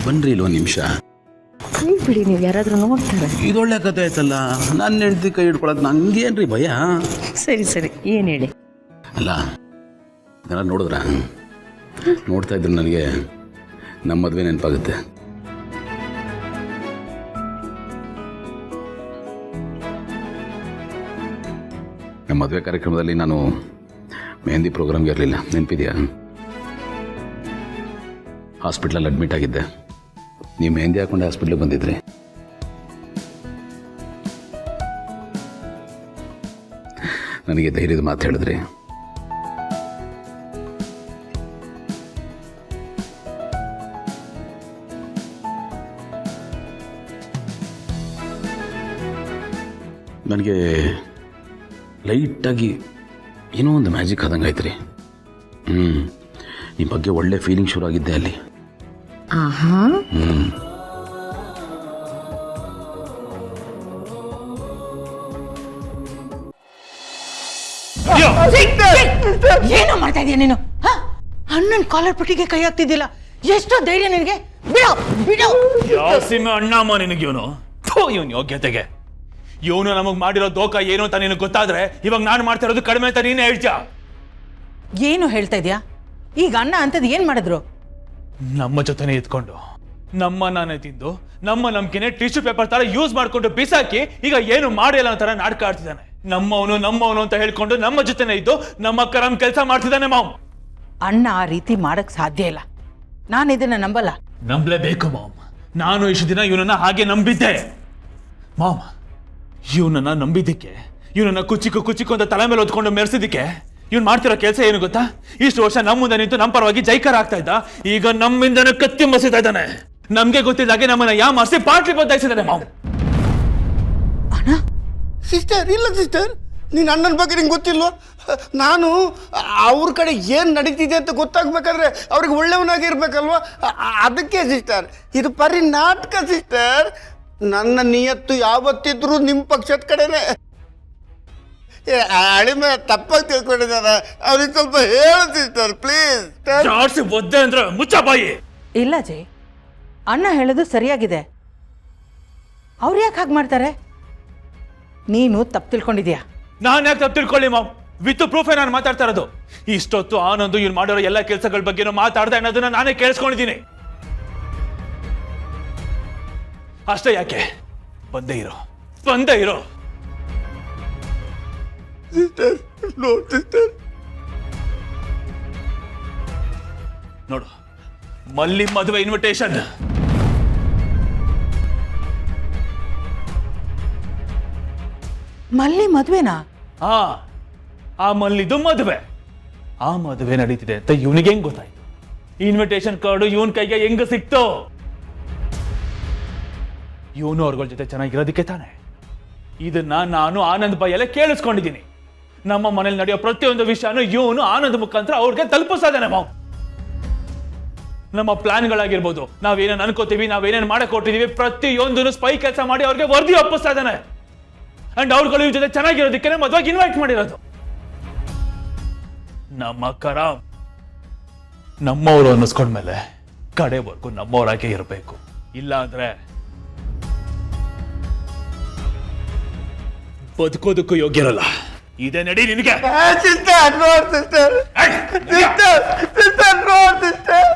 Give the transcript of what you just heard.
ಬನ್ರಿ ಇಲ್ಲೊಂದು ನಿಮಿಷ. ಬಿಡಿ, ನೀವು ಯಾರಾದರೂ ನೋಡ್ತಾರೆ. ಇದೊಳ್ಳೆ ಕತೆ ಆಯ್ತಲ್ಲ, ನನ್ನ ಹೆಂಡ್ತಿ ಕೈ ಹಿಡ್ಕೊಳಕ್ಕೆ ನಂಗೇನ್ರಿ ಭಯ? ಸರಿ ಸರಿ, ಏನು ಹೇಳಿ? ಅಲ್ಲ, ಇದೆಲ್ಲ ನೋಡಿದ್ರ ನೋಡ್ತಾ ಇದ್ರೆ ನನಗೆ ನಮ್ಮ ಮದುವೆ ನೆನಪಾಗುತ್ತೆ. ನಮ್ಮ ಮದುವೆ ಕಾರ್ಯಕ್ರಮದಲ್ಲಿ ನಾನು ಮೆಹಂದಿ ಪ್ರೋಗ್ರಾಮ್ಗೆ ಇರಲಿಲ್ಲ, ನೆನಪಿದೆಯಾ? ಹಾಸ್ಪಿಟ್ಲಲ್ಲಿ ಅಡ್ಮಿಟ್ ಆಗಿದ್ದೆ. ನೀವು ಮೆಹಂದಿ ಹಾಕೊಂಡೆ ಹಾಸ್ಪಿಟ್ಲಿಗೆ ಬಂದಿದ್ರಿ. ನನಗೆ ಧೈರ್ಯದ ಮಾತು ಹೇಳಿದ್ರಿ. ನನಗೆ ಲೈಟಾಗಿ ಏನೋ ಒಂದು ಮ್ಯಾಜಿಕ್ ಆದಂಗೆ ಆಯ್ತು ರೀ. ನಿಮ್ಮ ಬಗ್ಗೆ ಒಳ್ಳೆ ಫೀಲಿಂಗ್ ಶುರು ಆಗಿದ್ದೆ ಅಲ್ಲಿ. ಏನು ಮಾಡ್ತಾ ಇದೀಯ ನೀನು? ಅಣ್ಣನ ಕಾಲರ್ ಪಟ್ಟಿಗೆ ಕೈ ಹಾಕ್ತಿದ್ದಿಲ್ಲ, ಎಷ್ಟೋ ಧೈರ್ಯ ನಿನಗೆ? ಬಿಡು ಬಿಡು. ಯಾವ ಸೀಮೆ ಅಣ್ಣಮ್ಮ ನಿನಗೆ ಇವನು? ಇವನ್ ಯೋಗ್ಯತೆಗೆ ಇವನು ನಮಗ್ ಮಾಡಿರೋ ದೋಖ ಏನು ಅಂತ ನಿನಗೆ ಗೊತ್ತಾದ್ರೆ ಇವಾಗ ನಾನು ಮಾಡ್ತಾ ಇರೋದು ಕಡಿಮೆ ಅಂತ ನೀನೇ ಹೇಳ್ತೀಯ. ಏನು ಹೇಳ್ತಾ ಇದೀಯಾ? ಈಗ ಅಣ್ಣ ಅಂತದ್ ಏನ್ ಮಾಡಿದ್ರು? ನಮ್ಮ ಜೊತೆನೆ ಇದ್ಕೊಂಡು ನಮ್ಮ ನಾನೇ ತಿಂದು ನಮ್ಮ ನಂಬಿಕೆನೆ ಟಿಶ್ಯೂ ಪೇಪರ್ ತರ ಯೂಸ್ ಮಾಡ್ಕೊಂಡು ಬಿಸಾಕಿ ಈಗ ಏನು ಮಾಡಿಲ್ಲ ತರ ನಾಟಕ ಆಡ್ತಿದ್ದಾನೆ. ನಮ್ಮವನು ಅಂತ ಹೇಳ್ಕೊಂಡು ನಮ್ಮ ಜೊತೆನೆ ಇದ್ದು ನಮ್ಮ ಅಕ್ಕ ನಮ್ ಕೆಲಸ ಮಾಡ್ತಿದ್ದಾನೆ. ಮಾಮ್, ಅಣ್ಣ ಆ ರೀತಿ ಮಾಡಕ್ ಸಾಧ್ಯ ಇಲ್ಲ. ನಾನು ಇದನ್ನ ನಂಬಲ್ಲ. ನಂಬಲೇಬೇಕು ಮಾಮ್. ನಾನು ಇಷ್ಟು ದಿನ ಇವನನ್ನ ಹಾಗೆ ನಂಬಿದ್ದೆ ಮಾಮ್. ಇವನನ್ನ ನಂಬಿದ್ದಕ್ಕೆ, ಇವನನ್ನ ಕುಚಿಕು ಅಂತ ತಲೆ ಮೇಲೆ ಹೊತ್ಕೊಂಡು ಮೆರೆಸಿದ್ದಕ್ಕೆ ಇವ್ನು ಮಾಡ್ತಿರೋ ಕೆಲಸ ಏನು ಗೊತ್ತಾ? ಇಷ್ಟು ವರ್ಷ ನಮ್ಮ ಮುಂದೆ ನಿಂತು ನಮ್ಮ ಪರವಾಗಿ ಜೈಕಾರ ಆಗ್ತಾ ಇದ್ದ, ಈಗ ನಮ್ಮಿಂದನೇ ಕತ್ತಿ ಮಸಿತಾ ಇದ್ದಾನೆ. ನಮ್ಗೆ ಗೊತ್ತಿದ್ದಾಗೆ ನಮ್ಮನ್ನ ಮಾರ್ಸಿ ಪಾಟ್ಲಿ ಬದಲಾಯಿಸಿದ್ದಾನೆ ಮಾಮ್. ಅಣ್ಣ, ಸಿಸ್ಟರ್, ಇಲ್ಲ ಸಿಸ್ಟರ್, ನೀನು ಅಣ್ಣನ ಬಗ್ಗೆ ನಿಂಗೆ ಗೊತ್ತಿಲ್ವ? ನಾನು ಅವ್ರ ಕಡೆ ಏನು ನಡೀತಿದೆ ಅಂತ ಗೊತ್ತಾಗ್ಬೇಕಾದ್ರೆ ಅವ್ರಿಗೆ ಒಳ್ಳೆಯವನಾಗಿರ್ಬೇಕಲ್ವ? ಅದಕ್ಕೆ ಸಿಸ್ಟರ್, ಇದು ಬರೀ ನಾಟಕ ಸಿಸ್ಟರ್. ನನ್ನ ನಿಯತ್ತು ಯಾವತ್ತಿದ್ರೂ ನಿಮ್ಮ ಪಕ್ಷದ ಕಡೆನೆ. ಅಳಿಮೆ ತಪ್ಪಾಗಿ ತಿಳ್ಕೊಂಡಿದ್ದಾನೆ, ಅವ್ರಿಗೆ ಸ್ವಲ್ಪ ಹೇಳು ಸಿಸ್ಟರ್ ಪ್ಲೀಸ್. ಜಾಡ್ಸಿ ಒದ್ದೆ ಅಂದ್ರೆ ಮುಚ್ಚ ಬಾಯಿ. ಇಲ್ಲ ಜೈ, ಅಣ್ಣ ಹೇಳೋದು ಸರಿಯಾಗಿದೆ. ಅವ್ರು ಯಾಕೆ ಹಾಗೆ ಮಾಡ್ತಾರೆ? ನೀನು ತಪ್ಪು ತಿಳ್ಕೊಂಡಿದ್ಯಾ. ನಾನು ಯಾಕೆ ತಪ್ಪು ತಿಳ್ಕೊಳ್ಳಿ ಮಾಮ್? ವಿತ್ ಪ್ರೂಫೇ ನಾನು ಮಾತಾಡ್ತಾ ಇರೋದು. ಇಷ್ಟೊತ್ತು ಆನಂದು ಇವ್ನು ಮಾಡಿರೋ ಎಲ್ಲ ಕೆಲಸಗಳ ಬಗ್ಗೆ ಮಾತಾಡ್ದೆ ಅನ್ನೋದನ್ನ ನಾನೇ ಕೇಳಿಸ್ಕೊಂಡಿದ್ದೀನಿ. ಅಷ್ಟೇ ಯಾಕೆ? ಬಂದೇ ಇರೋ. ಸಿಸ್ಟರ್, ನೋಡು ಸಿಸ್ಟರ್, ನೋಡು, ಮಲ್ಲಿ ಮದುವೆ ಇನ್ವಿಟೇಷನ್. ಮಲ್ಲಿ ಮದ್ವೆನಾ? ಆ ಮಲ್ಲಿದು ಮದುವೆ. ಆ ಮದುವೆ ನಡೀತಿದೆ ಅಂತ ಇವನಿಗೆ ಹೆಂಗ್ ಗೊತ್ತಾಯ್ತು? ಇನ್ವಿಟೇಷನ್ ಕಾರ್ಡು ಇವನ್ ಕೈಗೆ ಹೆಂಗ ಸಿಕ್ತು? ಇವನು ಅವ್ರಗಳ ಜೊತೆ ಚೆನ್ನಾಗಿರೋದಕ್ಕೆ ತಾನೆ. ಇದನ್ನ ನಾನು ಆನಂದ್ ಬಾಯಲ್ಲೇ ಕೇಳಿಸ್ಕೊಂಡಿದ್ದೀನಿ. ನಮ್ಮ ಮನೇಲಿ ನಡೆಯೋ ಪ್ರತಿಯೊಂದು ವಿಷಯನೂ ಇವನು ಆನಂದ್ ಮುಖಾಂತರ ಅವ್ರಿಗೆ ತಲುಪಿಸ್ತಾನೆ ಮಾವು. ನಮ್ಮ ಪ್ಲಾನ್ಗಳಾಗಿರ್ಬೋದು, ನಾವೇನೇನು ಅನ್ಕೋತೀವಿ, ನಾವೇನೇನು ಮಾಡಕ್ ಹೊಟ್ಟಿದೀವಿ, ಪ್ರತಿಯೊಂದನ್ನು ಸ್ಪೈ ಕೆಲಸ ಮಾಡಿ ಅವ್ರಿಗೆ ವರದಿ ಒಪ್ಪಿಸ್ತಾ ಇದ್ದಾನೆ. ಅಂಡ್ ಅವ್ರುಗಳು ಇವ್ರ ಜೊತೆ ಚೆನ್ನಾಗಿರೋದಕ್ಕೆ ಮದುವೆಗೆ ಇನ್ವೈಟ್ ಮಾಡಿರೋದು. ನಮ್ಮ ಕರ ನಮ್ಮವರು ಅನ್ನಿಸ್ಕೊಂಡ್ಮೇಲೆ ಕಡೆವರೆಗೂ ನಮ್ಮವರಾಗೆ ಇರಬೇಕು. ಇಲ್ಲ ಅಂದ್ರೆ ಬದುಕೋದಕ್ಕೂ ಯೋಗ್ಯ ಇರಲ್ಲ. ಇದೇ ನಡಿ ನಿನಗೆ. ಸಿಸ್ಟರ್ ನೋಡ್ ಸಿಸ್ಟರ್, ಸಿಸ್ಟರ್ ನೋಡ್ ಸಿಸ್ಟರ್.